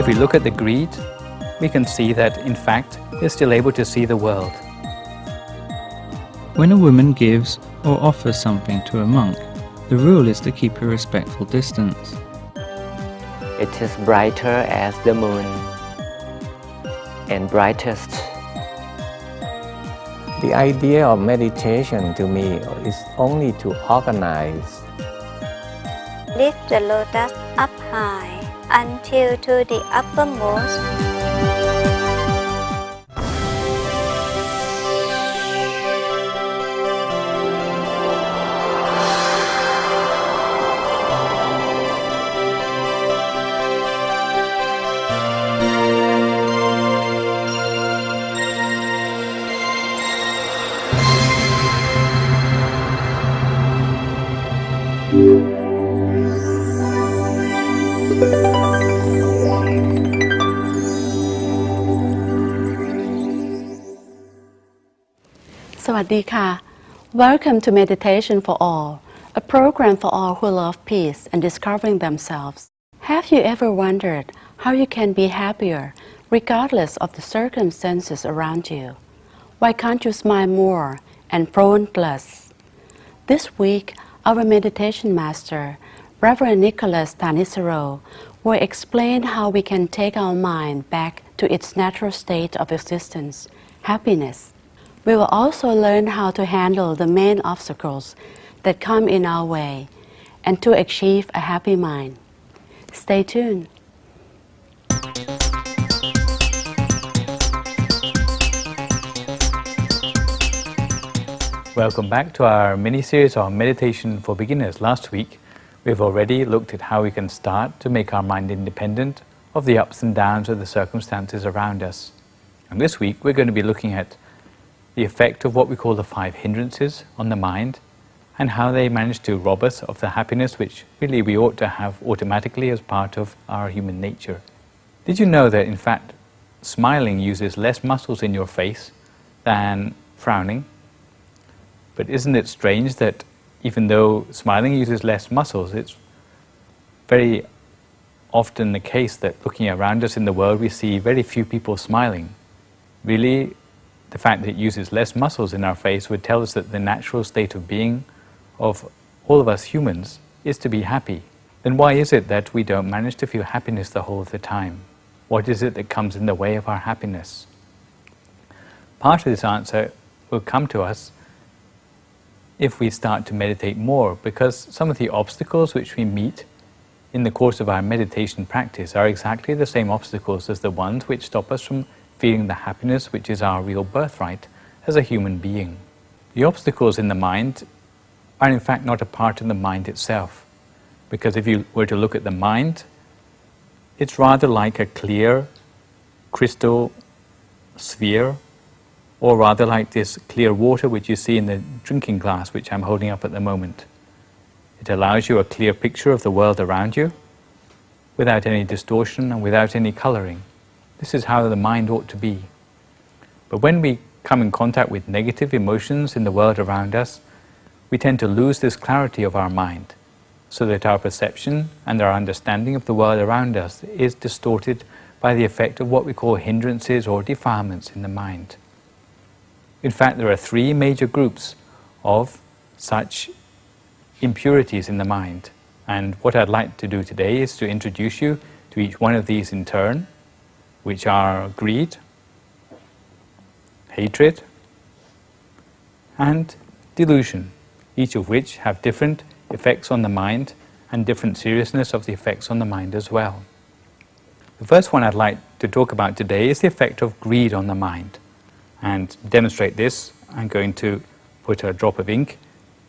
If we look at the greed, we can see that, in fact, we're still able to see the world. When a woman gives or offers something to a monk, the rule is to keep a respectful distance. It is brighter as the moon and brightest. The idea of meditation to me is only to organize. Lift the lotus up high until to the uppermost. Sawadika. Welcome to Meditation for All, a program for all who love peace and discovering themselves. Have you ever wondered how you can be happier regardless of the circumstances around you? Why can't you smile more and front less? This week, our meditation master, Reverend Nicholas Thanissaro, will explain how we can take our mind back to its natural state of existence, happiness. We will also learn how to handle the main obstacles that come in our way and to achieve a happy mind. Stay tuned. Welcome back to our mini-series on Meditation for Beginners. Last week, we've already looked at how we can start to make our mind independent of the ups and downs of the circumstances around us. And this week, we're going to be looking at the effect of what we call the 5 hindrances on the mind and how they manage to rob us of the happiness which really we ought to have automatically as part of our human nature. Did you know that, in fact, smiling uses less muscles in your face than frowning? But isn't it strange that even though smiling uses less muscles, it's very often the case that looking around us in the world we see very few people smiling. Really, the fact that it uses less muscles in our face would tell us that the natural state of being of all of us humans is to be happy. Then why is it that we don't manage to feel happiness the whole of the time? What is it that comes in the way of our happiness? Part of this answer will come to us if we start to meditate more, because some of the obstacles which we meet in the course of our meditation practice are exactly the same obstacles as the ones which stop us from feeling the happiness which is our real birthright as a human being. The obstacles in the mind are in fact not a part of the mind itself, because if you were to look at the mind, it's rather like a clear crystal sphere, or rather like this clear water which you see in the drinking glass which I'm holding up at the moment. It allows you a clear picture of the world around you without any distortion and without any coloring. This is how the mind ought to be. But when we come in contact with negative emotions in the world around us, we tend to lose this clarity of our mind, so that our perception and our understanding of the world around us is distorted by the effect of what we call hindrances or defilements in the mind. In fact, there are 3 major groups of such impurities in the mind. And what I'd like to do today is to introduce you to each one of these in turn, which are greed, hatred, and delusion, each of which have different effects on the mind and different seriousness of the effects on the mind as well. The first one I'd like to talk about today is the effect of greed on the mind. And to demonstrate this, I'm going to put a drop of ink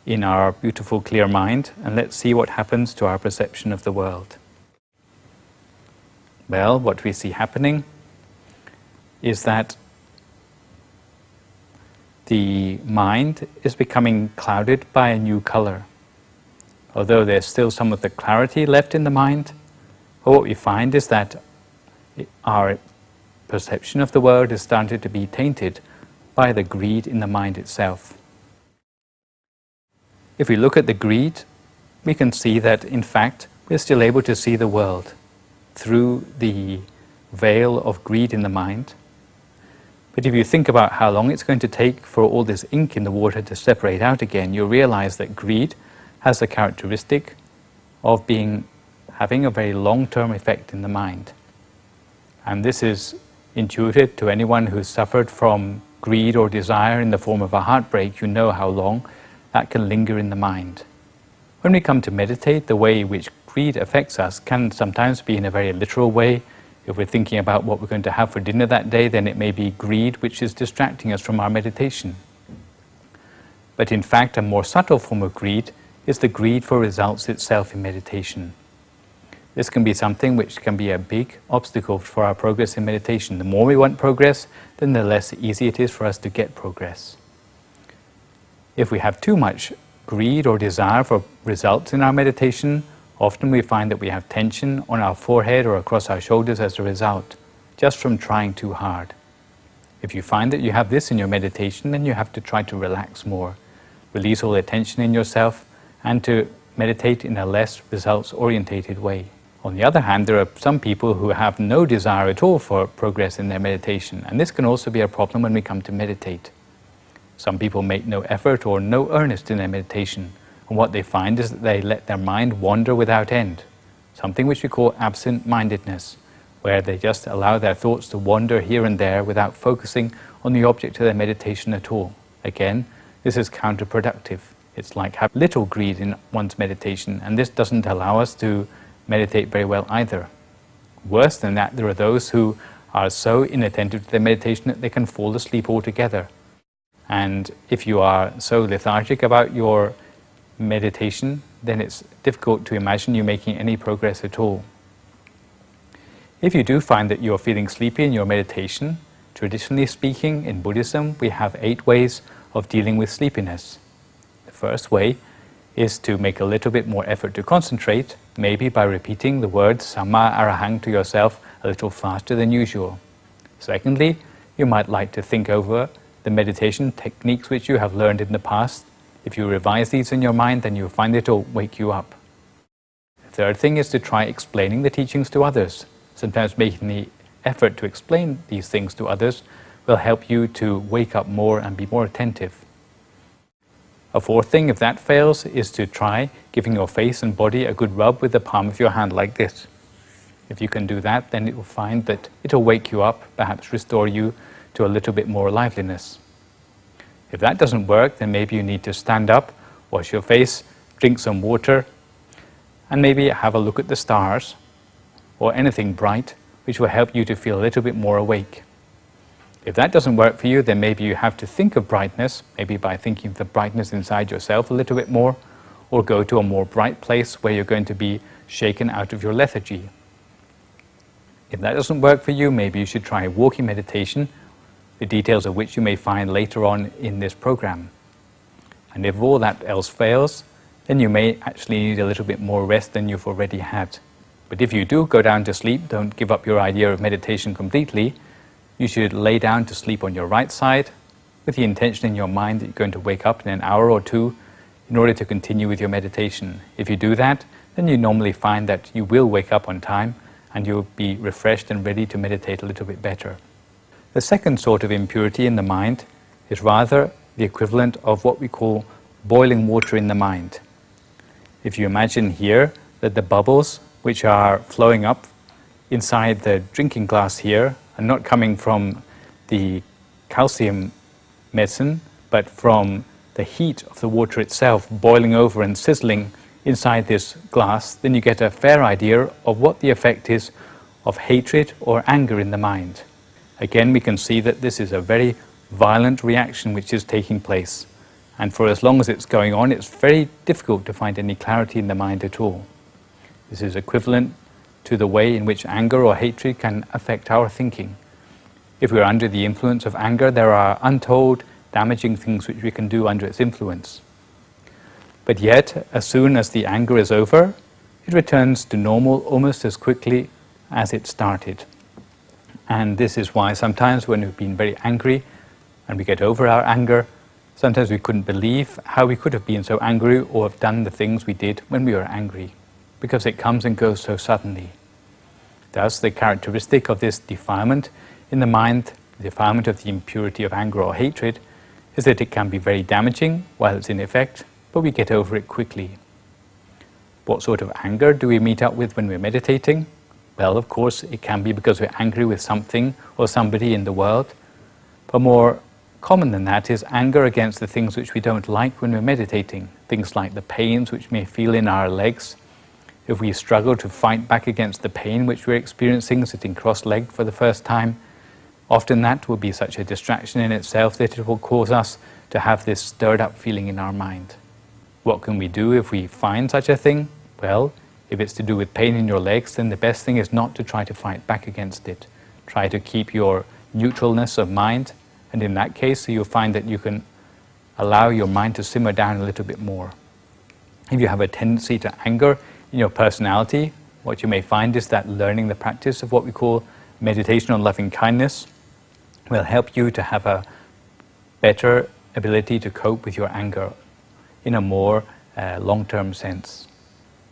in our beautiful clear mind, and let's see what happens to our perception of the world. Well, what we see happening is that the mind is becoming clouded by a new color. Although there's still some of the clarity left in the mind, what we find is that our perception of the world is starting to be tainted by the greed in the mind itself. If we look at the greed, we can see that in fact we're still able to see the world through the veil of greed in the mind. But if you think about how long it's going to take for all this ink in the water to separate out again, you'll realize that greed has the characteristic of having a very long-term effect in the mind. And this is intuitive to anyone who's suffered from greed or desire in the form of a heartbreak. You know how long that can linger in the mind. When we come to meditate, the way in which greed affects us can sometimes be in a very literal way. If we're thinking about what we're going to have for dinner that day, then it may be greed which is distracting us from our meditation. But in fact, a more subtle form of greed is the greed for results itself in meditation. This can be something which can be a big obstacle for our progress in meditation. The more we want progress, then the less easy it is for us to get progress. If we have too much greed or desire for results in our meditation, often we find that we have tension on our forehead or across our shoulders as a result, just from trying too hard. If you find that you have this in your meditation, then you have to try to relax more, release all the tension in yourself, and to meditate in a less results-orientated way. On the other hand, there are some people who have no desire at all for progress in their meditation, and this can also be a problem when we come to meditate. Some people make no effort or no earnest in their meditation, and what they find is that they let their mind wander without end, something which we call absent-mindedness, where they just allow their thoughts to wander here and there without focusing on the object of their meditation at all. Again, this is counterproductive. It's like having little greed in one's meditation, and this doesn't allow us to meditate very well either. Worse than that, there are those who are so inattentive to their meditation that they can fall asleep altogether. And if you are so lethargic about your meditation, then it's difficult to imagine you making any progress at all. If you do find that you're feeling sleepy in your meditation, traditionally speaking, in Buddhism, we have 8 ways of dealing with sleepiness. The first way is to make a little bit more effort to concentrate, maybe by repeating the word Samma Arahang to yourself a little faster than usual. Secondly, you might like to think over the meditation techniques which you have learned in the past. If you revise these in your mind, then you'll find it'll wake you up. The third thing is to try explaining the teachings to others. Sometimes making the effort to explain these things to others will help you to wake up more and be more attentive. A fourth thing, if that fails, is to try giving your face and body a good rub with the palm of your hand like this. If you can do that, then it will find that it'll wake you up, perhaps restore you to a little bit more liveliness. If that doesn't work, then maybe you need to stand up, wash your face, drink some water, and maybe have a look at the stars or anything bright which will help you to feel a little bit more awake. If that doesn't work for you, then maybe you have to think of brightness, maybe by thinking of the brightness inside yourself a little bit more, or go to a more bright place where you're going to be shaken out of your lethargy. If that doesn't work for you, maybe you should try walking meditation, the details of which you may find later on in this program. And if all that else fails, then you may actually need a little bit more rest than you've already had. But if you do go down to sleep, don't give up your idea of meditation completely. You should lay down to sleep on your right side with the intention in your mind that you're going to wake up in an hour or two in order to continue with your meditation. If you do that, then you normally find that you will wake up on time and you'll be refreshed and ready to meditate a little bit better. The second sort of impurity in the mind is rather the equivalent of what we call boiling water in the mind. If you imagine here that the bubbles which are flowing up inside the drinking glass here are not coming from the calcium medicine, but from the heat of the water itself boiling over and sizzling inside this glass, then you get a fair idea of what the effect is of hatred or anger in the mind. Again, we can see that this is a very violent reaction which is taking place. And for as long as it's going on, it's very difficult to find any clarity in the mind at all. This is equivalent to the way in which anger or hatred can affect our thinking. If we're under the influence of anger, there are untold damaging things which we can do under its influence. But yet, as soon as the anger is over, it returns to normal almost as quickly as it started. And this is why sometimes when we've been very angry and we get over our anger, sometimes we couldn't believe how we could have been so angry or have done the things we did when we were angry, because it comes and goes so suddenly. Thus, the characteristic of this defilement in the mind, the defilement of the impurity of anger or hatred, is that it can be very damaging while it's in effect, but we get over it quickly. What sort of anger do we meet up with when we're meditating? Well, of course, it can be because we're angry with something or somebody in the world, but more common than that is anger against the things which we don't like when we're meditating. Things like the pains which we may feel in our legs. If we struggle to fight back against the pain which we're experiencing sitting cross-legged for the first time, often that will be such a distraction in itself that it will cause us to have this stirred up feeling in our mind. What can we do if we find such a thing? Well, if it's to do with pain in your legs, then the best thing is not to try to fight back against it. Try to keep your neutralness of mind, and in that case you'll find that you can allow your mind to simmer down a little bit more. If you have a tendency to anger in your personality, what you may find is that learning the practice of what we call meditation on loving kindness will help you to have a better ability to cope with your anger in a more long-term sense.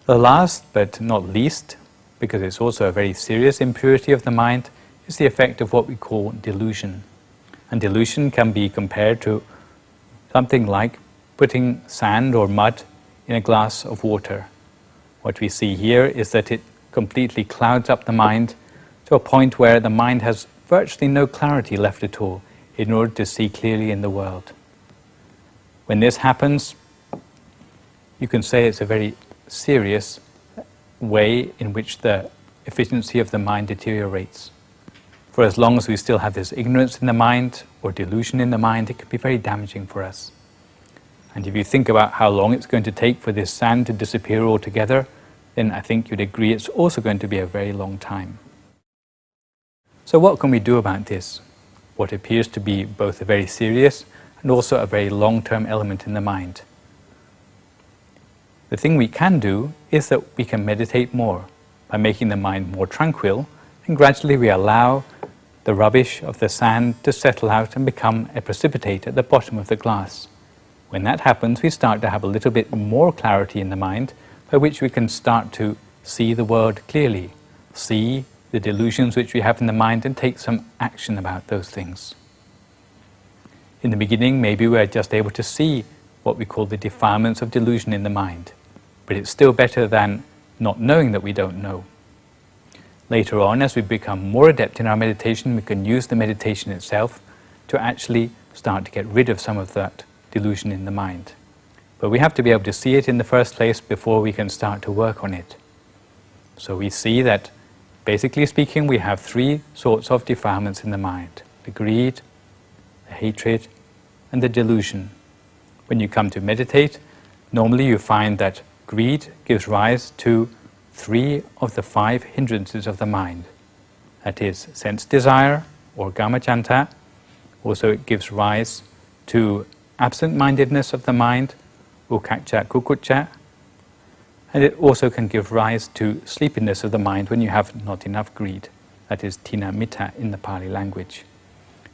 The last but not least, because it's also a very serious impurity of the mind, is the effect of what we call delusion. And delusion can be compared to something like putting sand or mud in a glass of water. What we see here is that it completely clouds up the mind to a point where the mind has virtually no clarity left at all in order to see clearly in the world. When this happens, you can say it's a very serious way in which the efficiency of the mind deteriorates. For as long as we still have this ignorance in the mind or delusion in the mind, it can be very damaging for us. And if you think about how long it's going to take for this sand to disappear altogether, then I think you'd agree it's also going to be a very long time. So what can we do about this? What appears to be both a very serious and also a very long-term element in the mind. The thing we can do is that we can meditate more by making the mind more tranquil, and gradually we allow the rubbish of the sand to settle out and become a precipitate at the bottom of the glass. When that happens, we start to have a little bit more clarity in the mind, by which we can start to see the world clearly, see the delusions which we have in the mind, and take some action about those things. In the beginning, maybe we're just able to see what we call the defilements of delusion in the mind, but it's still better than not knowing that we don't know. Later on, as we become more adept in our meditation, we can use the meditation itself to actually start to get rid of some of that delusion in the mind. But we have to be able to see it in the first place before we can start to work on it. So we see that, basically speaking, we have three sorts of defilements in the mind: the greed, the hatred, and the delusion. When you come to meditate, normally you find that greed gives rise to 3 of the 5 hindrances of the mind. That is sense desire, or kamacchanta. Also it gives rise to absent-mindedness of the mind, ukkacca kukucca. And it also can give rise to sleepiness of the mind when you have not enough greed. That is tina mitta in the Pali language.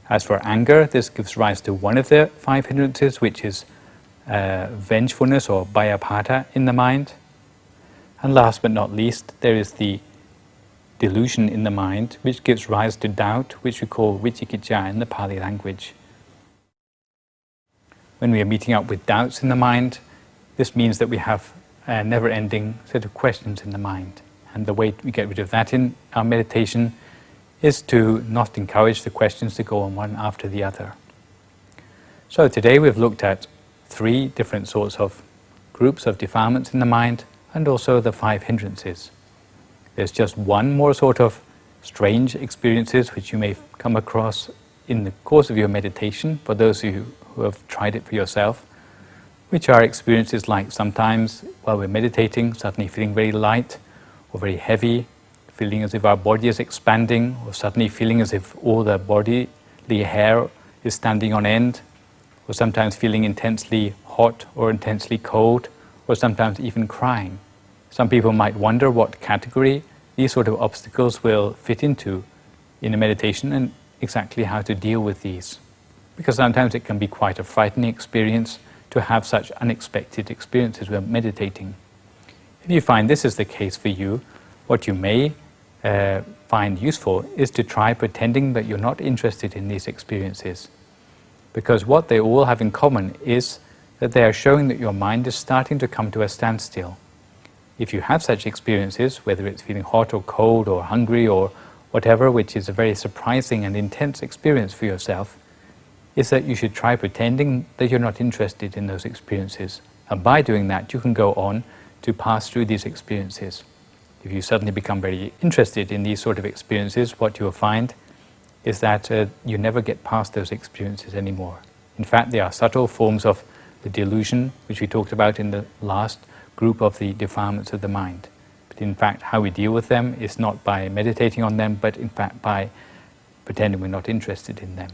As for anger, this gives rise to one of the 5 hindrances, which is vengefulness or bhayapada in the mind. And last but not least, there is the delusion in the mind, which gives rise to doubt, which we call vicikicca in the Pali language. When we are meeting up with doubts in the mind, this means that we have a never-ending set of questions in the mind. And the way we get rid of that in our meditation is to not encourage the questions to go on one after the other. So today we've looked at 3 different sorts of groups of defilements in the mind, and also the 5 hindrances. There's just one more sort of strange experiences which you may come across in the course of your meditation, for those of you who have tried it for yourself, which are experiences like sometimes while we're meditating, suddenly feeling very light or very heavy, feeling as if our body is expanding, or suddenly feeling as if all the bodily hair is standing on end, or sometimes feeling intensely hot or intensely cold, or sometimes even crying. Some people might wonder what category these sort of obstacles will fit into in a meditation, and exactly how to deal with these. Because sometimes it can be quite a frightening experience to have such unexpected experiences when meditating. If you find this is the case for you, what you may find useful is to try pretending that you're not interested in these experiences. Because what they all have in common is that they are showing that your mind is starting to come to a standstill. If you have such experiences, whether it's feeling hot or cold or hungry or whatever, which is a very surprising and intense experience for yourself, is that you should try pretending that you're not interested in those experiences. And by doing that, you can go on to pass through these experiences. If you suddenly become very interested in these sort of experiences, what you will find is that you never get past those experiences anymore. In fact, they are subtle forms of the delusion, which we talked about in the last group of the defilements of the mind. But in fact, how we deal with them is not by meditating on them, but in fact by pretending we're not interested in them.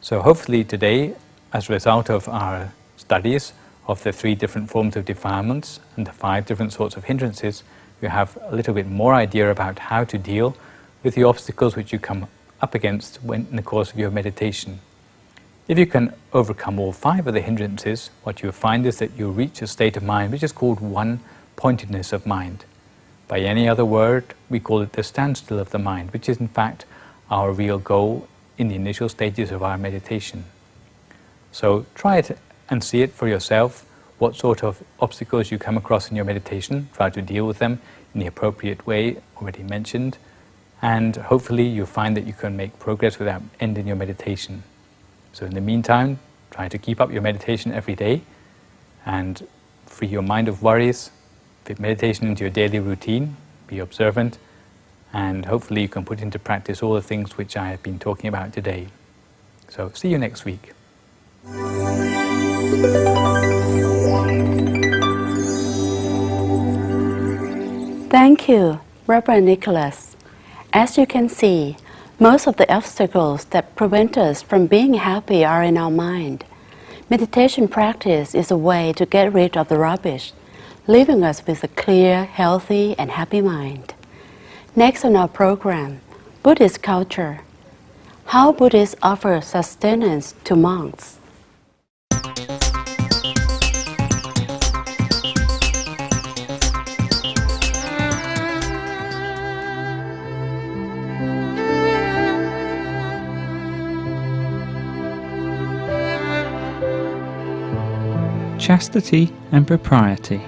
So hopefully today, as a result of our studies of the 3 different forms of defilements and the 5 different sorts of hindrances, you have a little bit more idea about how to deal with the obstacles which you come up against in the course of your meditation. If you can overcome all 5 of the hindrances, what you will find is that you reach a state of mind which is called one-pointedness of mind. By any other word, we call it the standstill of the mind, which is in fact our real goal in the initial stages of our meditation. So try it and see it for yourself, what sort of obstacles you come across in your meditation. Try to deal with them in the appropriate way already mentioned, and hopefully you'll find that you can make progress without end in your meditation. So in the meantime, try to keep up your meditation every day and free your mind of worries, fit meditation into your daily routine, be observant, and hopefully you can put into practice all the things which I have been talking about today. So see you next week. Thank you, Reverend Nicholas. As you can see, most of the obstacles that prevent us from being happy are in our mind. Meditation practice is a way to get rid of the rubbish, leaving us with a clear, healthy, and happy mind. Next on our program, Buddhist culture. How Buddhists offer sustenance to monks. Chastity and propriety.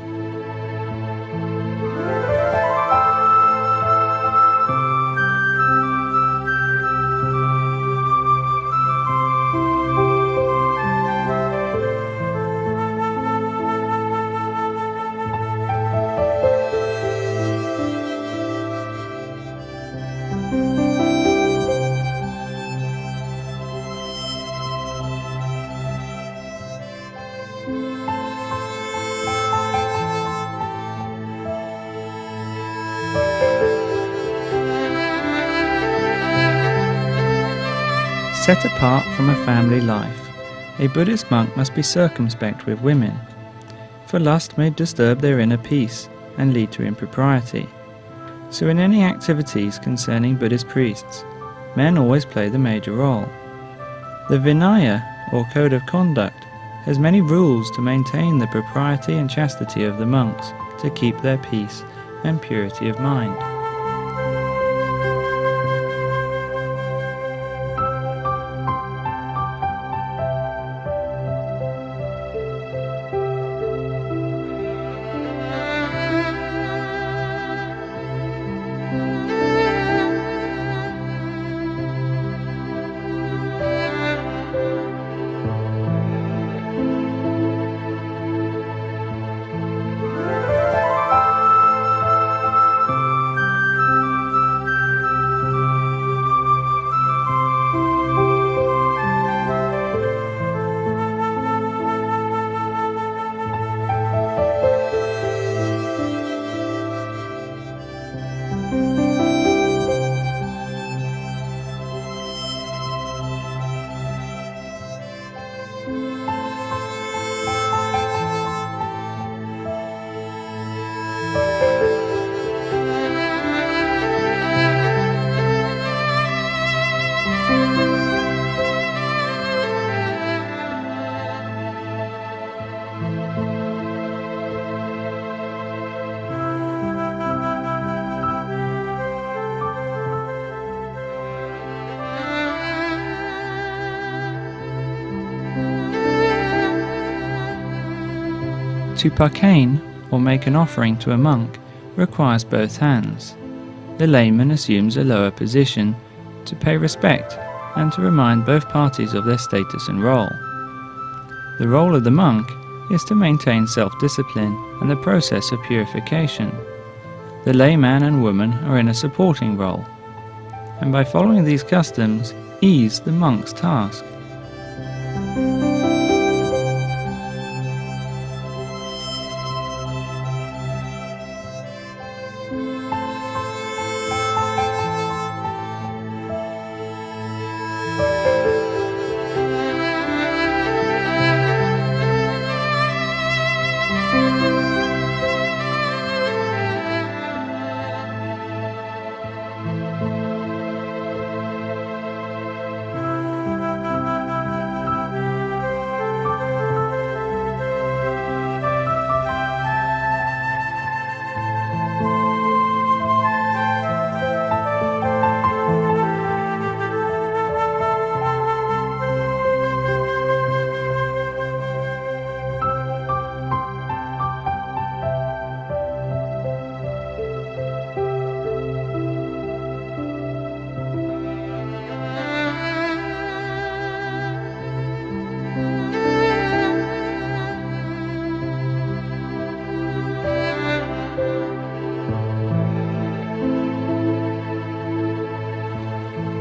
Set apart from a family life, a Buddhist monk must be circumspect with women, for lust may disturb their inner peace and lead to impropriety. So in any activities concerning Buddhist priests, men always play the major role. The Vinaya, or code of conduct, has many rules to maintain the propriety and chastity of the monks, to keep their peace and purity of mind. To parkain, or make an offering to a monk, requires both hands. The layman assumes a lower position to pay respect and to remind both parties of their status and role. The role of the monk is to maintain self-discipline and the process of purification. The layman and woman are in a supporting role, and by following these customs, ease the monk's task.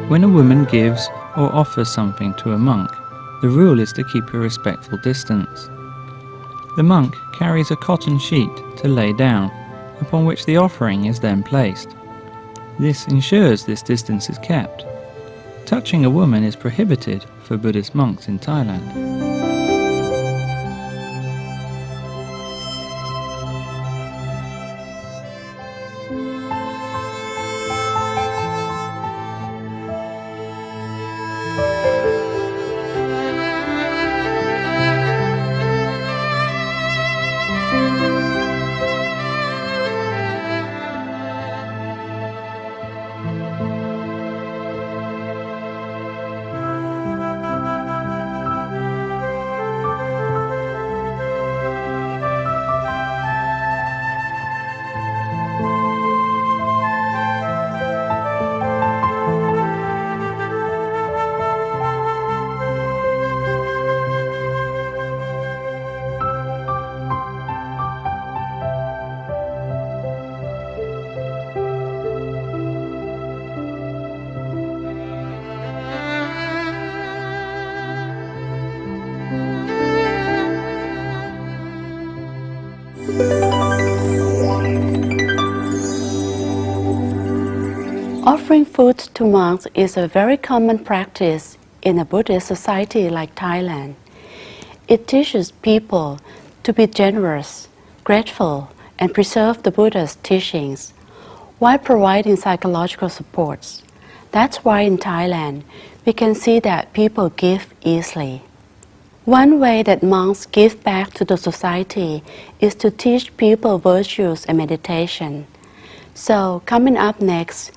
When a woman gives or offers something to a monk, the rule is to keep a respectful distance. The monk carries a cotton sheet to lay down, upon which the offering is then placed. This ensures this distance is kept. Touching a woman is prohibited for Buddhist monks in Thailand. Offering food to monks is a very common practice in a Buddhist society like Thailand. It teaches people to be generous, grateful, and preserve the Buddha's teachings while providing psychological supports. That's why in Thailand, we can see that people give easily. One way that monks give back to the society is to teach people virtues and meditation. So, coming up next,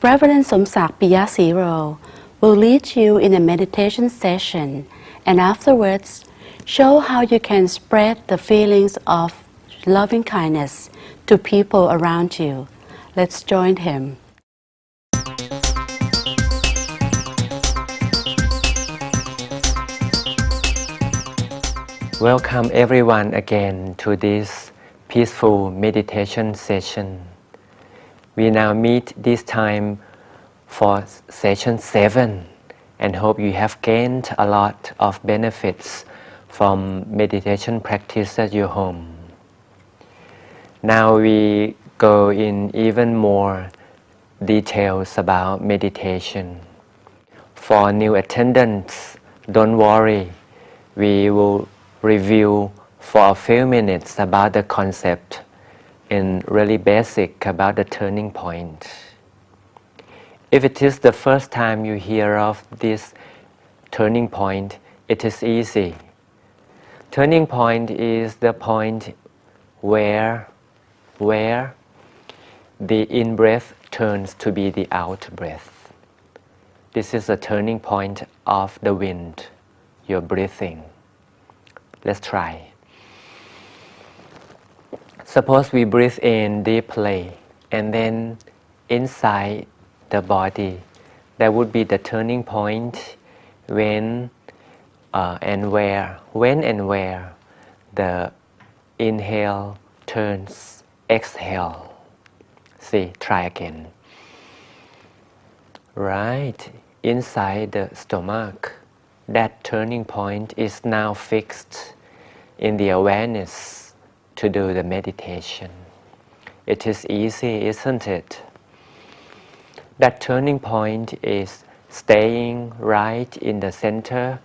Reverend Somsak Piyasiro will lead you in a meditation session and afterwards show how you can spread the feelings of loving kindness to people around you. Let's join him. Welcome everyone again to this peaceful meditation session. We now meet this time for session 7 and hope you have gained a lot of benefits from meditation practice at your home. Now we go in even more details about meditation. For new attendants, don't worry, we will review for a few minutes about the concept in really basic about the turning point. If it is the first time you hear of this turning point, it is easy. Turning point is the point where the in-breath turns to be the out-breath. This is a turning point of the wind, your breathing. Let's try. Suppose we breathe in deeply and then inside the body, that would be the turning point when and where the inhale turns exhale. See, try again. Right, inside the stomach, that turning point is now fixed in the awareness to do the meditation. It is easy, isn't it? That turning point is staying right in the center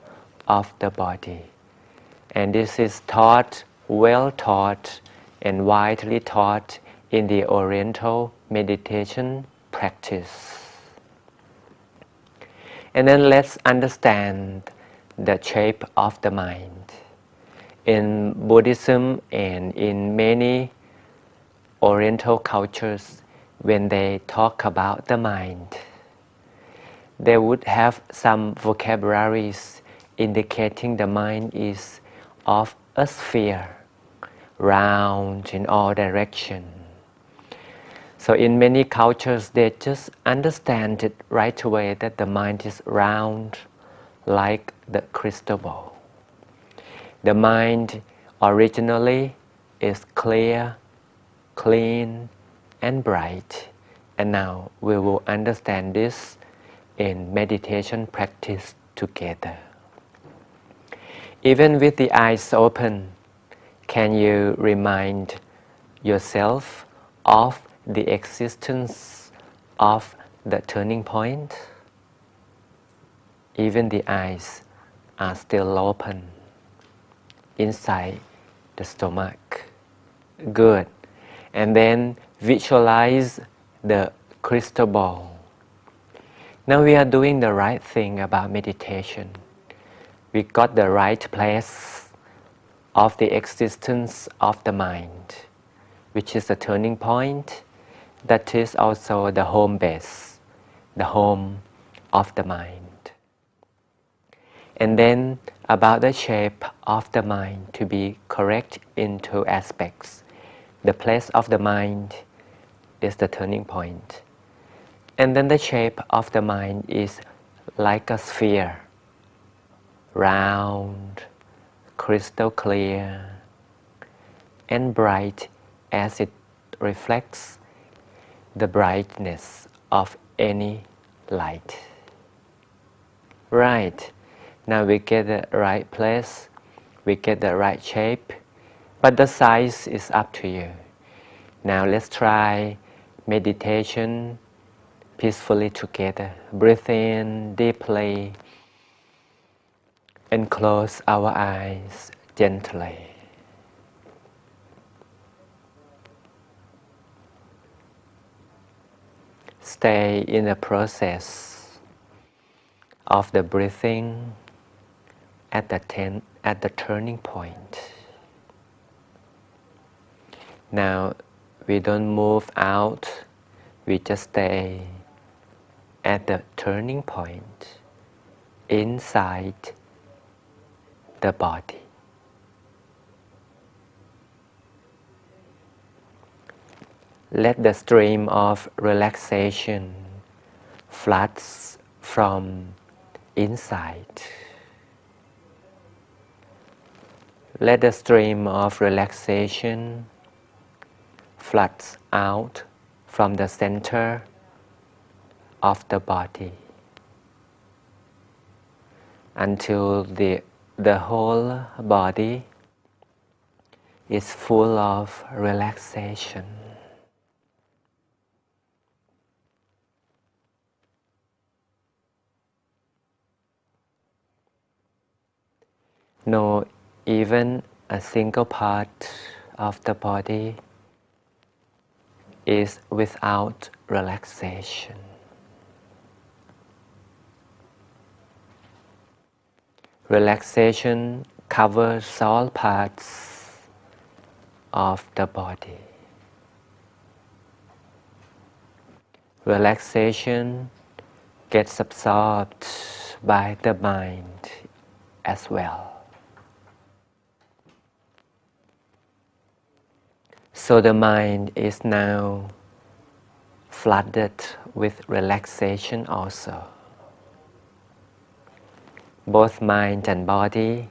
of the body. And this is taught, well taught, and widely taught in the Oriental meditation practice. And then let's understand the shape of the mind. In Buddhism and in many Oriental cultures, when they talk about the mind, they would have some vocabularies indicating the mind is of a sphere, round in all directions. So in many cultures, they just understand it right away that the mind is round like the crystal ball. The mind originally is clear, clean, and bright. And now we will understand this in meditation practice together. Even with the eyes open, can you remind yourself of the existence of the turning point? Even the eyes are still open inside the stomach. Good. And then visualize the crystal ball. Now we are doing the right thing about meditation. We got the right place of the existence of the mind, which is the turning point. That is also the home base, the home of the mind. And then about the shape of the mind to be correct in two aspects. The place of the mind is the turning point. And then the shape of the mind is like a sphere, round, crystal clear, and bright as it reflects the brightness of any light. Right, now we get the right place, we get the right shape, but the size is up to you. Now let's try meditation peacefully together. Breathe in deeply and close our eyes gently. Stay in the process of the breathing at the turning point. Now we don't move out, we just stay at the turning point inside the body. Let the stream of relaxation floods from inside. Let the stream of relaxation floods out from the center of the body until the whole body is full of relaxation. No, even a single part of the body is without relaxation. Relaxation covers all parts of the body. Relaxation gets absorbed by the mind as well. So the mind is now flooded with relaxation also. Both mind and body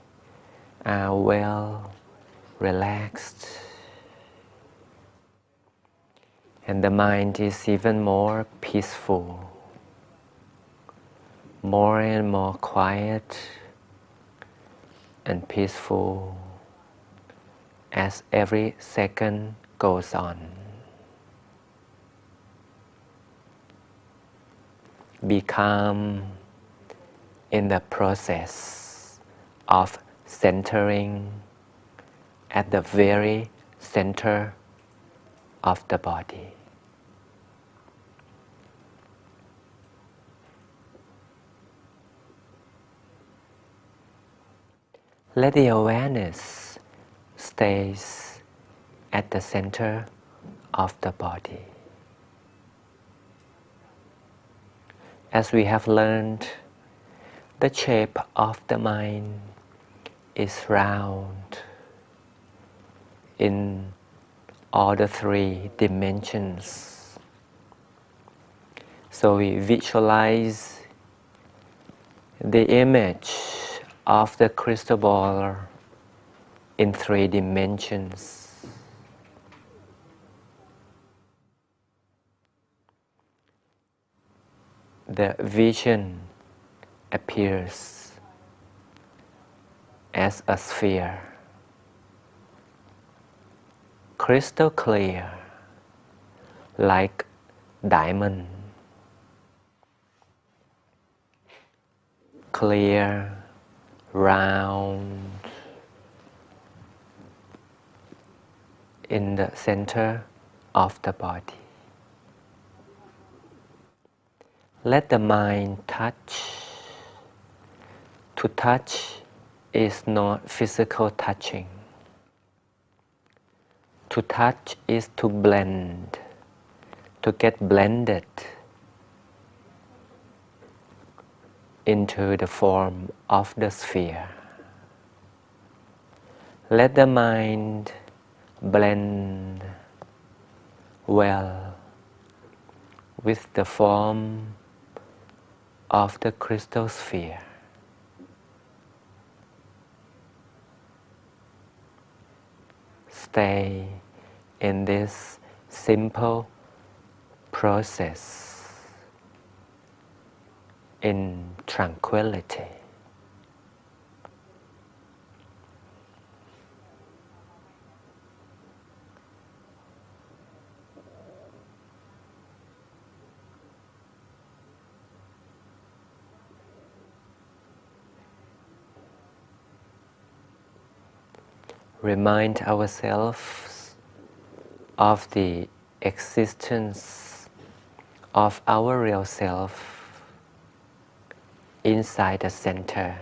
are well relaxed. And the mind is even more peaceful, more and more quiet and peaceful as every second goes on. Be calm in the process of centering at the very center of the body. Let the awareness stays at the center of the body. As we have learned, the shape of the mind is round in all the three dimensions. So we visualize the image of the crystal ball in 3 dimensions. The vision appears as a sphere, crystal clear, like diamond, clear, round, in the center of the body. Let the mind touch. To touch is not physical touching. To touch is to blend, to get blended into the form of the sphere. Let the mind blend well with the form of the crystal sphere. Stay in this simple process in tranquility. Remind ourselves of the existence of our real self inside the center.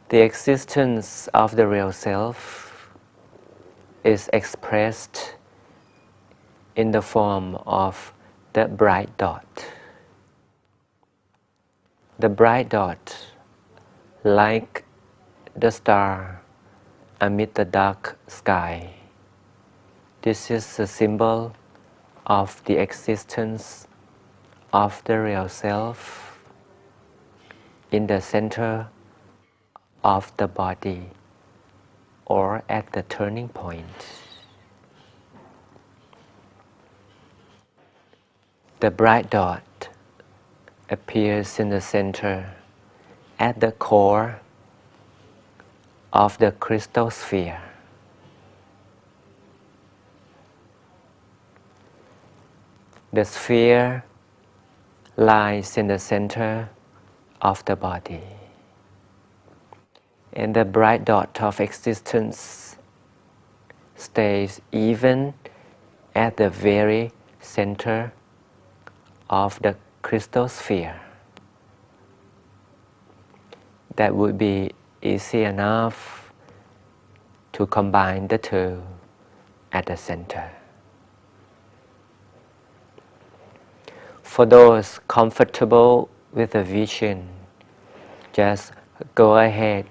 The existence of the real self is expressed in the form of the bright dot. The bright dot, like the star amid the dark sky. This is a symbol of the existence of the real self in the center of the body or at the turning point. The bright dot appears in the center at the core of the crystal sphere. The sphere lies in the center of the body, and the bright dot of existence stays even at the very center of the crystal sphere. That would be easy enough to combine the two at the center. For those comfortable with the vision, just go ahead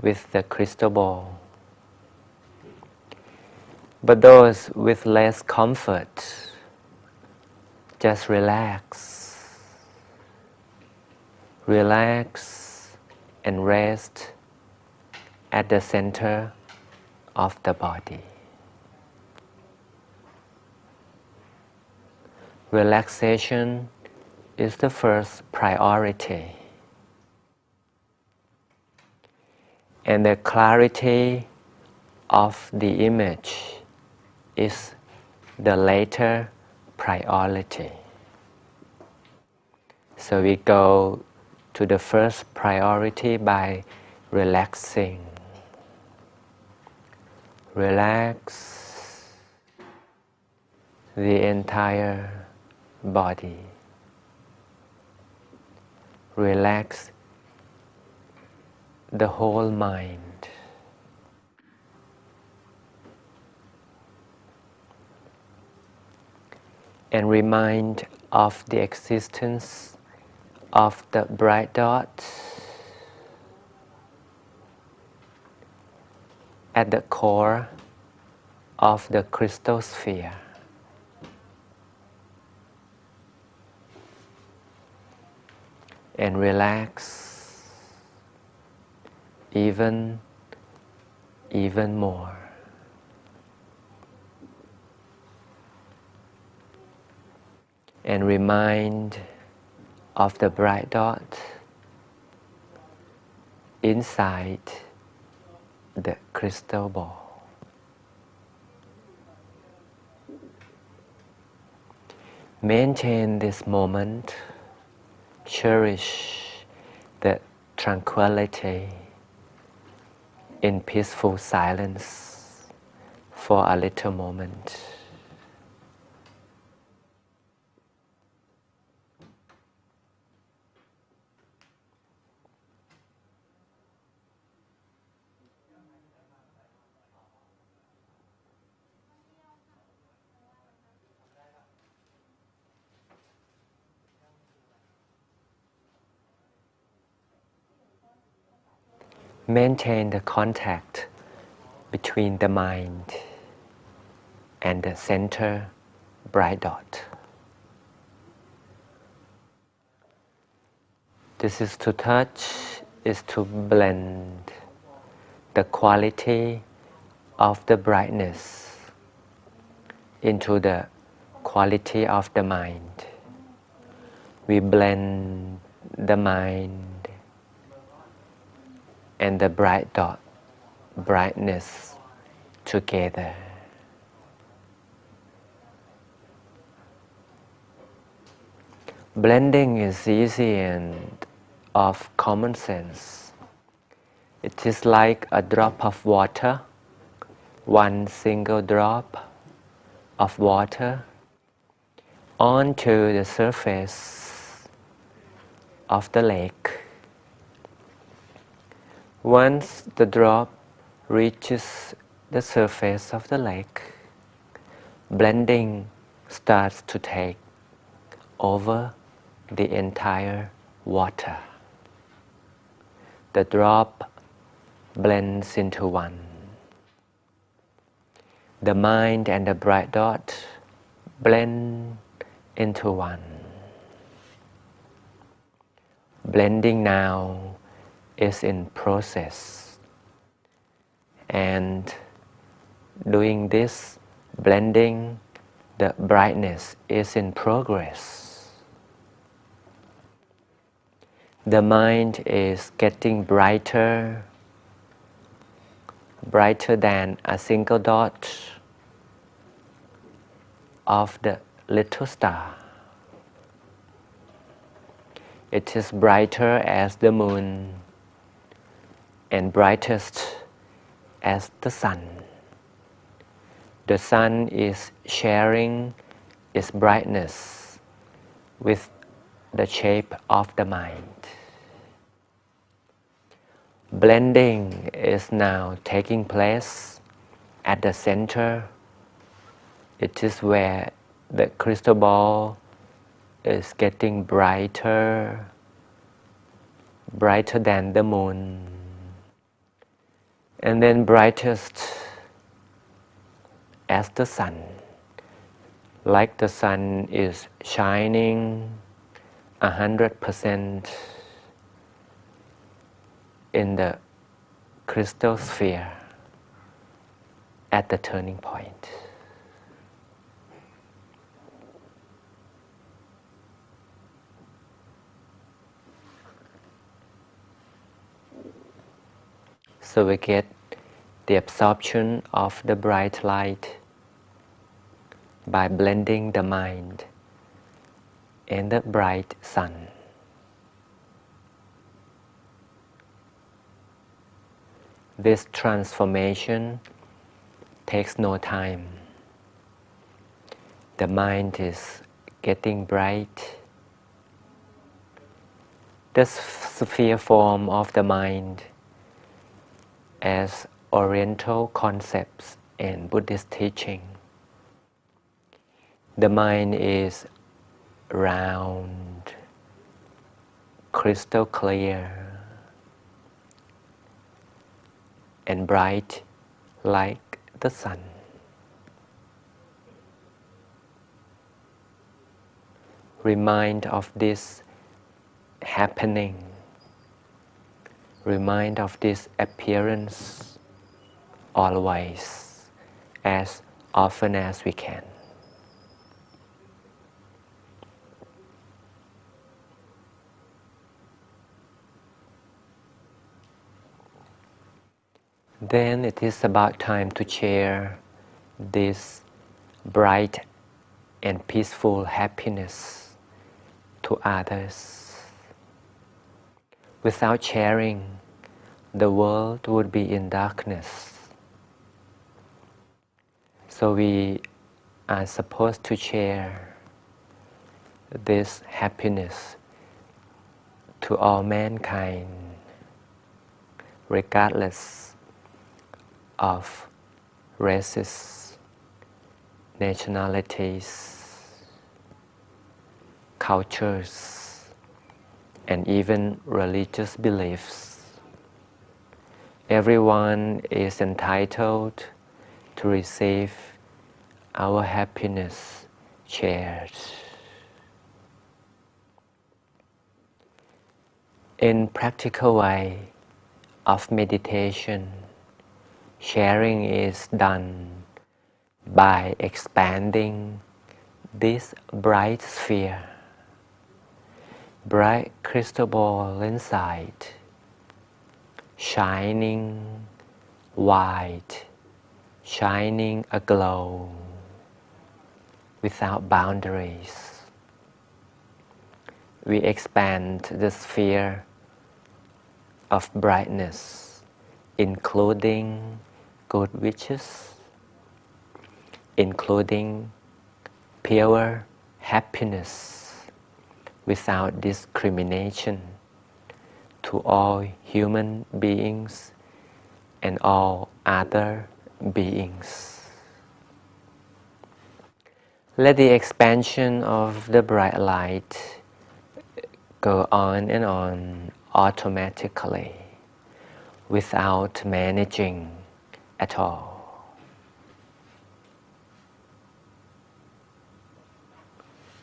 with the crystal ball But those with less comfort, just relax. Relax and rest at the center of the body. Relaxation is the first priority. And the clarity of the image is the later priority. So we go to the first priority by relaxing. Relax the entire body. Relax the whole mind. And remind of the existence of the bright dot at the core of the crystal sphere. And relax even more. And remind of the bright dot inside the crystal ball. Maintain this moment, cherish the tranquility in peaceful silence for a little moment. Maintain the contact between the mind and the center bright dot. This is to touch, is to blend the quality of the brightness into the quality of the mind. We blend the mind and the bright dot, brightness together. Blending is easy and of common sense. It is like a drop of water, one single drop of water onto the surface of the lake. Once the drop reaches the surface of the lake, blending starts to take over the entire water. The drop blends into one. The mind and the bright dot blend into one. Blending now is in process, and doing this blending, the brightness is in progress. The mind is getting brighter, brighter than a single dot of the little star. It is brighter as the moon and brightest as the sun. The sun is sharing its brightness with the shape of the mind. Blending is now taking place at the center. It is where the crystal ball is getting brighter, brighter than the moon, and then brightest as the sun, like the sun is shining 100% in the crystal sphere at the turning point. So we get the absorption of the bright light by blending the mind and the bright sun. This transformation takes no time. The mind is getting bright. The sphere form of the mind as Oriental concepts and Buddhist teaching. The mind is round, crystal clear, and bright like the sun. Remind of this happening. Remind of this appearance always, as often as we can. Then it is about time to share this bright and peaceful happiness to others. Without sharing, the world would be in darkness. So we are supposed to share this happiness to all mankind, regardless of races, nationalities, cultures, and even religious beliefs. Everyone is entitled to receive our happiness shared. In practical way of meditation, sharing is done by expanding this bright sphere, bright crystal ball inside, shining white, shining aglow, without boundaries. We expand the sphere of brightness, including good wishes, including pure happiness, without discrimination, to all human beings and all other beings. Let the expansion of the bright light go on and on automatically, without managing at all.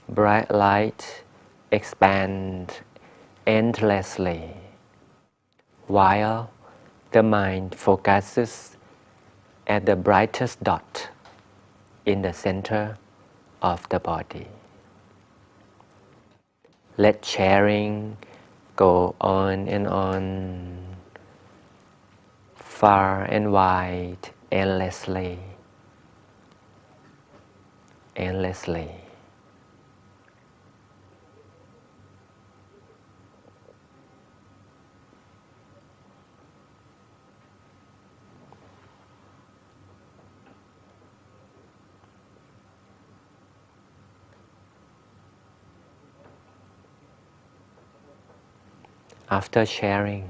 Bright light expand endlessly while the mind focuses at the brightest dot in the center of the body. Let sharing go on and on, far and wide, endlessly, endlessly. After sharing,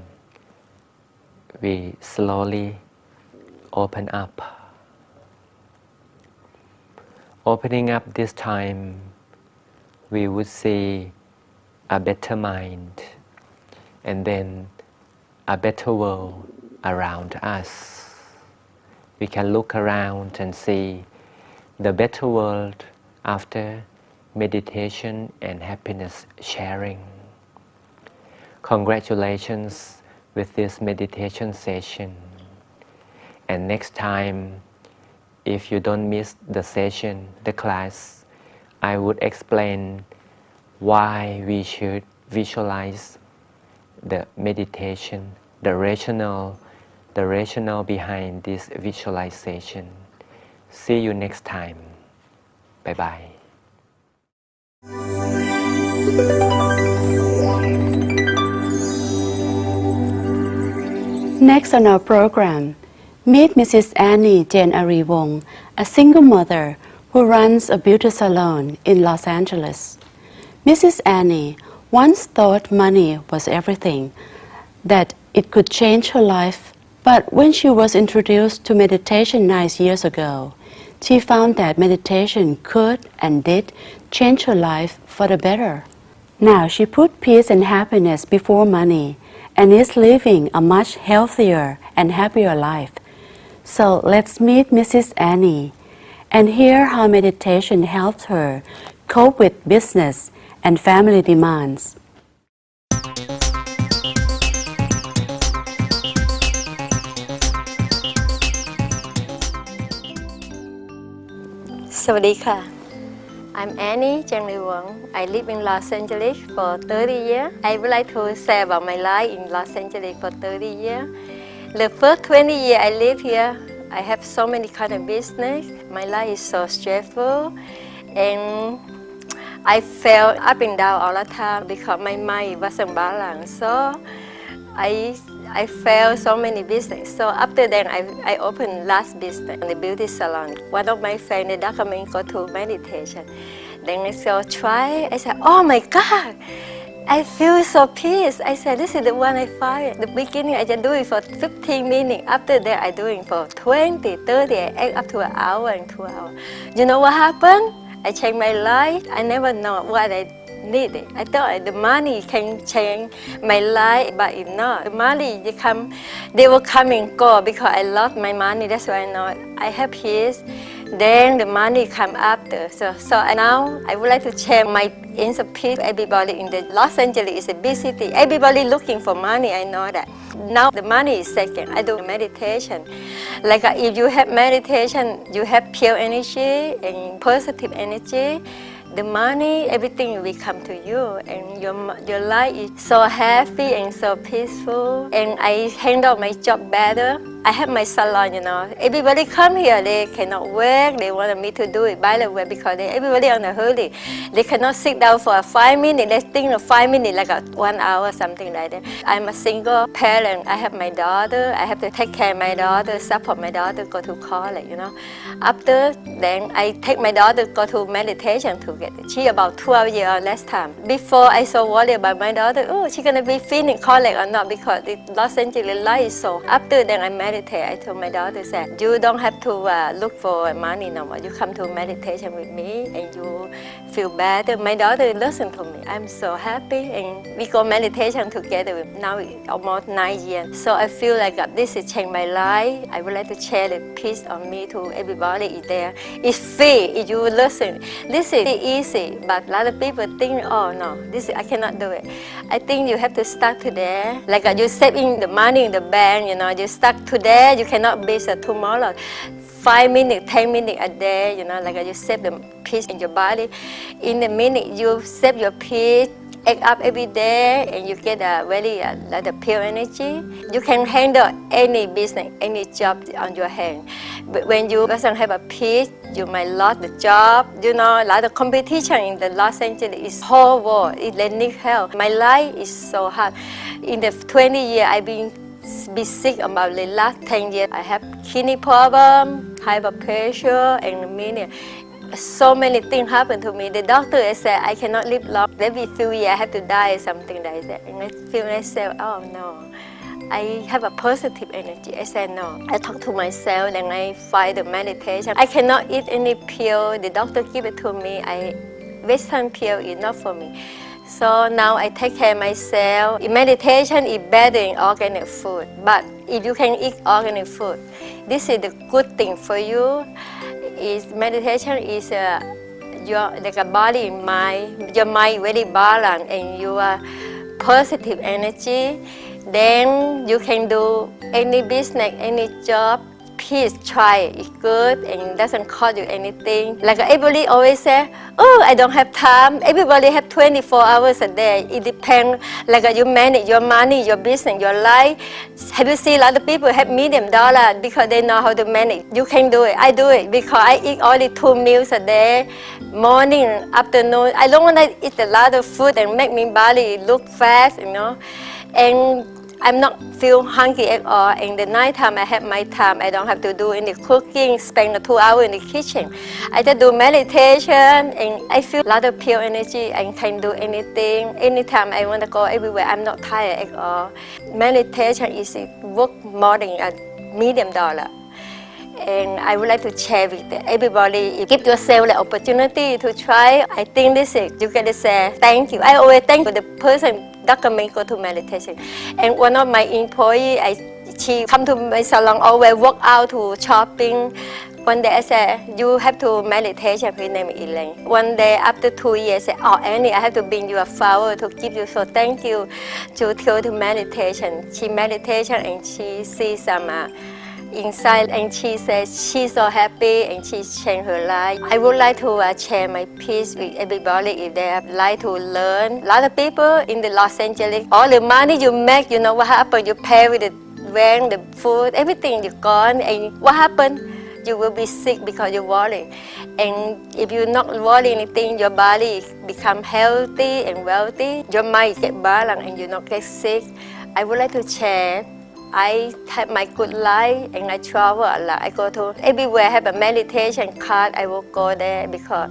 we slowly open up. Opening up this time, we would see a better mind and then a better world around us. We can look around and see the better world after meditation and happiness sharing. Congratulations with this meditation session. And next time, if you don't miss the session, the class, I would explain why we should visualize the meditation, the rationale behind this visualization. See you next time. Bye-bye. Next on our program, meet Mrs. Annie Jane Ariwong, a single mother who runs a beauty salon in Los Angeles. Mrs. Annie once thought money was everything, that it could change her life, but when she was introduced to meditation 9 years ago, she found that meditation could and did change her life for the better. Now she put peace and happiness before money and is living a much healthier and happier life. So let's meet Mrs. Annie and hear how meditation helped her cope with business and family demands. Sawadika. I'm Annie Jane Ariwong. I live in Los Angeles for 30 years. I would like to share about my life in Los Angeles for 30 years. The first 20 years I live here, I have so many kind of business. My life is so stressful, and I felt up and down all the time because my mind wasn't balanced. So I failed so many business. So after that, I opened last business, the beauty salon. One of my friends, they recommend me go to meditation. Then I said, try. I said, oh my God, I feel so peace. I said, this is the one I find. The beginning, I just do it for 15 minutes. After that, I do it for 20, 30, up to an hour and 2 hours. You know what happened? I changed my life. I never know what I needed. I thought the money can change my life, but it's not. The money, they will come and go because I lost my money. That's why I know I have peace. Then the money come after. So now I would like to share my inner peace. Everybody in the Los Angeles is a big city. Everybody looking for money. I know that. Now the money is second. I do meditation. Like if you have meditation, you have pure energy and positive energy. The money, everything will come to you, and your life is so happy and so peaceful. And I handle my job better. I have my salon, you know. Everybody come here, they cannot work. They want me to do it by the way because everybody on a hurry. They cannot sit down for 5 minutes. They think of 5 minutes like 1 hour, something like that. I'm a single parent. I have my daughter. I have to take care of my daughter, support my daughter, go to college, you know. After then, I take my daughter go to meditation together. She about 12 years or less time. Before I so worried about my daughter, oh, she's gonna be finished college or not because the Los Angeles life is so. After then, I meditate. I told my daughter that you don't have to look for money no more. You come to meditation with me and you feel better. My daughter listened to me. I'm so happy, and we go meditation together. Now almost 9 years. So I feel like this has changed my life. I would like to share the peace of me to everybody is there. It's free if you listen. This is easy, but a lot of people think, oh no, I cannot do it. I think you have to start today. Like you saving the money in the bank, you know, you start today, you cannot base it tomorrow. 5 minutes, 10 minutes a day, you know, like you save the peace in your body. In a minute, you save your peace, act up every day, and you get a very pure energy. You can handle any business, any job on your hand. But when you doesn't have a peace, you might lose the job. You know, a lot of competition in the Los Angeles is whole world. They need help. My life is so hard. In the 20 years, I've been sick about the last 10 years. I have kidney problem, high blood pressure, and anemia. So many things happened to me. The doctor said I cannot live long. Every few years I have to die or something like that. And I feel myself, oh no, I have a positive energy. I said no. I talk to myself and I find the meditation. I cannot eat any pill. The doctor give it to me. Western pill is not for me. So now I take care of myself. Meditation is better than organic food. But if you can eat organic food, this is the good thing for you. Meditation is your like a body and mind. Your mind very balanced and your positive energy. Then you can do any business, any job. Please try. It's good and doesn't cost you anything. Like everybody always say, oh, I don't have time. Everybody have 24 hours a day. It depends. Like you manage your money, your business, your life. Have you seen a lot of people have $1 million because they know how to manage? You can do it. I do it because I eat only 2 meals a day, morning, afternoon. I don't want to eat a lot of food and make my body look fast, you know. And I'm not feel hungry at all. In the night time, I have my time. I don't have to do any cooking, spend 2 hours in the kitchen. I just do meditation and I feel a lot of pure energy. I can do anything. Anytime I want to go everywhere, I'm not tired at all. Meditation is worth more than $1 million. And I would like to share with everybody. Give yourself the opportunity to try. I think this is, you can say thank you. I always thank the person recommend go to meditation. And one of my employees, she come to my salon, always walk out to shopping. One day I said, you have to meditation. Her name is Elaine. One day after 2 years, I said, oh Annie, I have to bring you a flower to give you. So thank you to go to meditation. She meditation and she sees some inside and she says she's so happy and she's changed her life. I would like to share my piece with everybody if they have like to learn. A lot of people in the Los Angeles, all the money you make, you know what happened? You pay with the rent, the food, everything you gone, and what happened? You will be sick because you worry. And if you not worry anything, your body become healthy and wealthy. Your mind get balanced and you not get sick. I would like to share. I have my good life and I travel a lot. I go to everywhere, I have a meditation card, I will go there because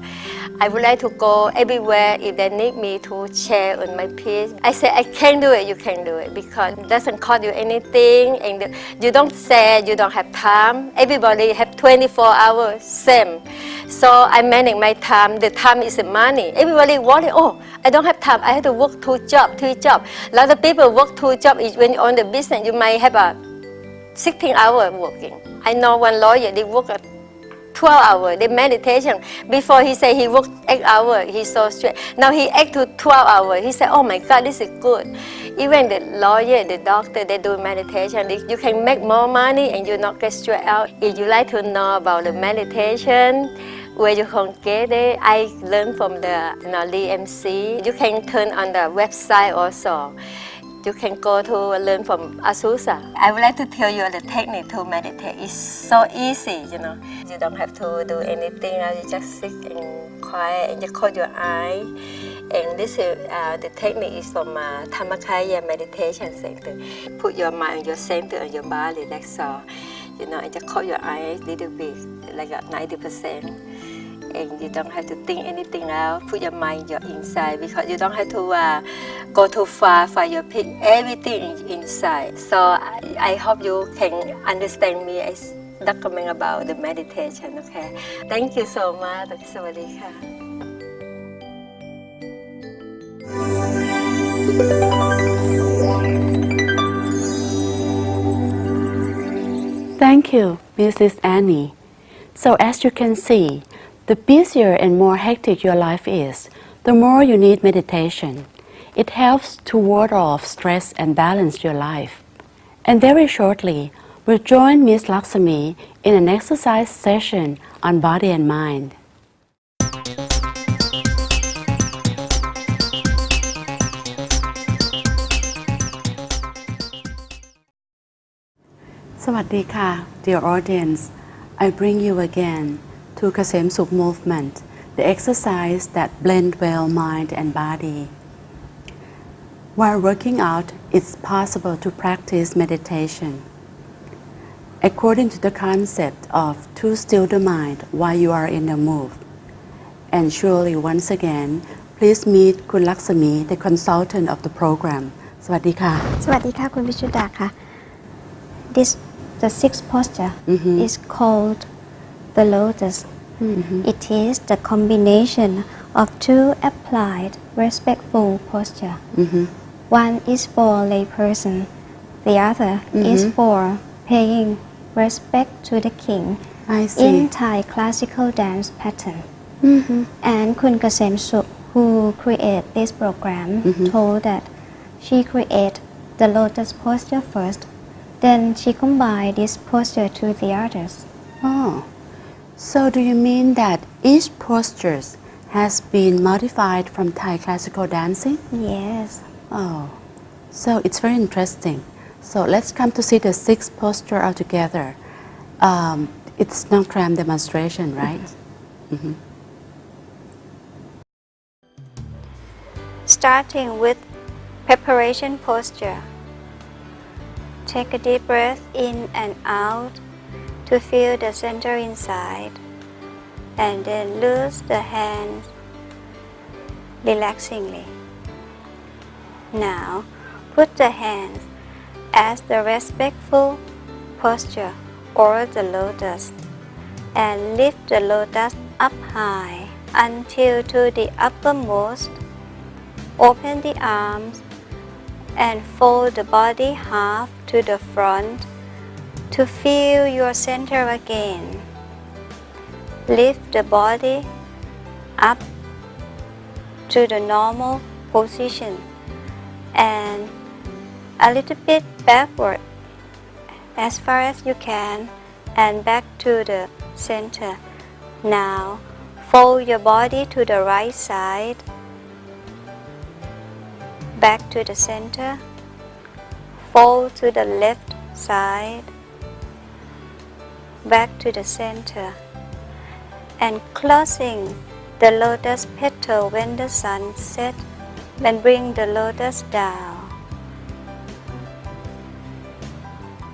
I would like to go everywhere if they need me to share on my piece. I say, I can do it, you can do it because it doesn't cost you anything and you don't say you don't have time. Everybody have 24 hours, same. So I manage my time. The time is the money. Everybody worry, oh, I don't have time. I have to work 2 jobs, 3 jobs. A lot of people work 2 jobs. When you're on the business, you might have a 16 hours working. I know one lawyer, they work 12 hours, the meditation. Before he said he worked 8 hours, he's so straight. Now he 8 to 12 hours. He said, oh my God, this is good. Even the lawyer, the doctor, they do meditation. You can make more money and you not get stressed out. If you like to know about the meditation, where you can get it, I learned from the Lee MC. You can turn on the website also. You can go to learn from Azusa. I would like to tell you the technique to meditate. It's so easy, you know. You don't have to do anything. You just sit and quiet and you close your eye. And this is the technique is from Dhammakaya Meditation Center. Put your mind, your center on your body, that's all. You know, and just close your eyes a little bit, like 90%. And you don't have to think anything else. Put your mind your inside because you don't have to go too far for your pick. Everything inside. So I hope you can understand me as document about the meditation. Okay. Thank you so much. สวัสดีค่ะ Thank you, Mrs. Annie. So as you can see, the busier and more hectic your life is, the more you need meditation. It helps to ward off stress and balance your life. And very shortly, we'll join Ms. Laksami in an exercise session on body and mind. Sawadika, dear audience. I bring you again to Kasem Sukh movement, the exercise that blend well mind and body. While working out, it's possible to practice meditation. According to the concept of to still the mind while you are in the move. And surely once again, please meet Kun Laksami, the consultant of the program. Sawadika. สวัสดีค่ะคุณวิชุดาค่ะ The sixth posture is called the lotus. It is the combination of 2 applied respectful posture. One is for layperson, the other is for paying respect to the king I see. in Thai classical dance pattern. And Kun Kasem Suk, who created this program, told that she created the lotus posture first, then she combined this posture to the others. Oh, so do you mean that each posture has been modified from Thai classical dancing? Yes. Oh, so it's very interesting. So let's come to see the 6 posture all together. It's non-cram demonstration, right? Starting with preparation posture. Take a deep breath in and out to feel the center inside, and then loose the hands relaxingly. Now, put the hands as the respectful posture or the lotus, and lift the lotus up high until to the uppermost. Open the arms and fold the body half to the front to feel your center again. Lift the body up to the normal position and a little bit backward as far as you can and back to the center. Now fold your body to the right side, back to the center, fold to the left side, back to the center, and closing the lotus petal when the sun sets, then bring the lotus down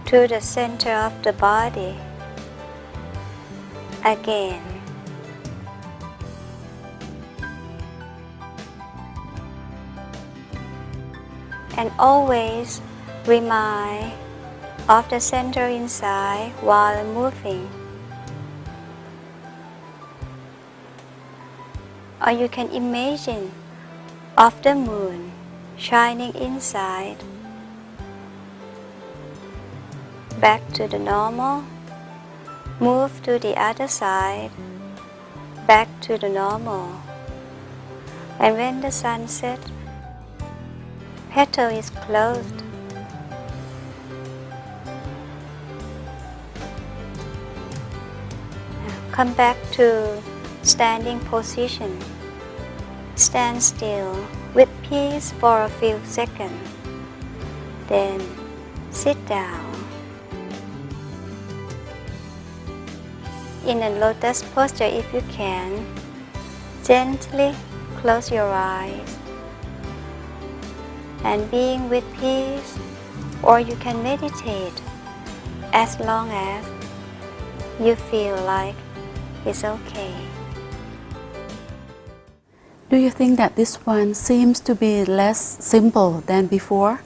to the center of the body. Again. And always remind of the center inside while moving. Or you can imagine of the moon shining inside. Back to the normal. Move to the other side. Back to the normal. And when the sun sets, petal is closed. Come back to standing position. Stand still with peace for a few seconds. Then sit down. In a lotus posture, if you can, gently close your eyes. And being with peace, or you can meditate as long as you feel like it's okay. Do you think that this one seems to be less simple than before?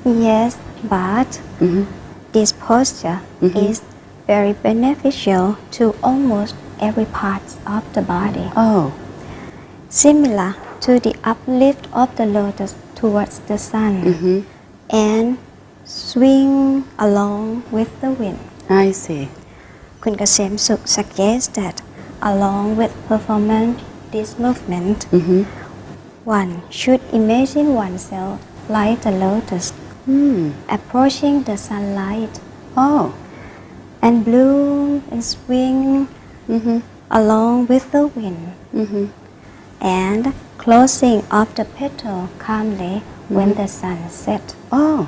Yes, but this posture is very beneficial to almost every part of the body. Oh, Similar to the uplift of the lotus towards the sun and swing along with the wind. I see. Kun Kasem Suk suggests that along with performing this movement, one should imagine oneself like the lotus approaching the sunlight Oh, and bloom and swing along with the wind and closing of the petal calmly when the sun sets. oh,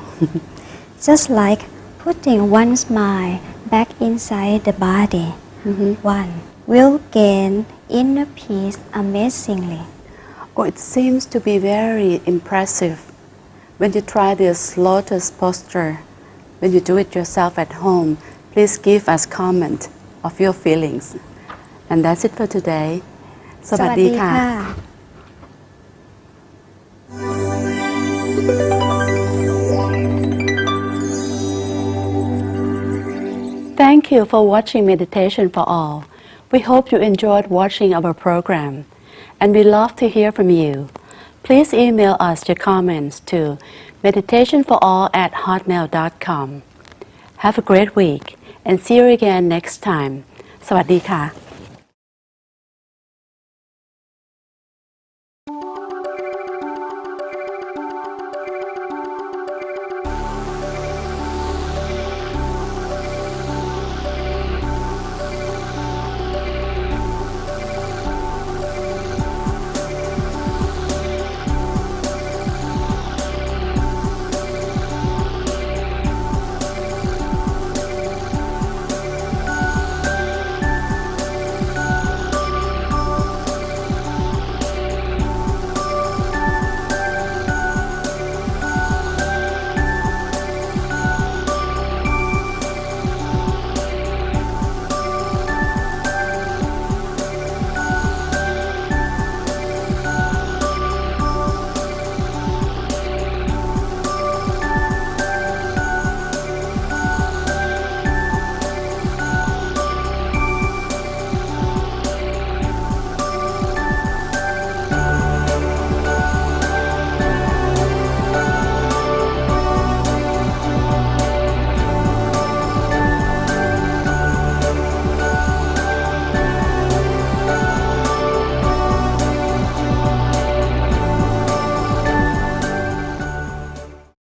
Just like putting one's mind back inside the body, one will gain inner peace amazingly. oh, it seems to be very impressive when you try this lotus posture. When you do it yourself at home, please give us comment of your feelings. And that's it for today. สวัสดีค่ะ Thank you for watching Meditation for All. We hope you enjoyed watching our program, and we love to hear from you. Please email us your comments to meditationforall@hotmail.com. Have a great week and see you again next time. สวัสดีค่ะ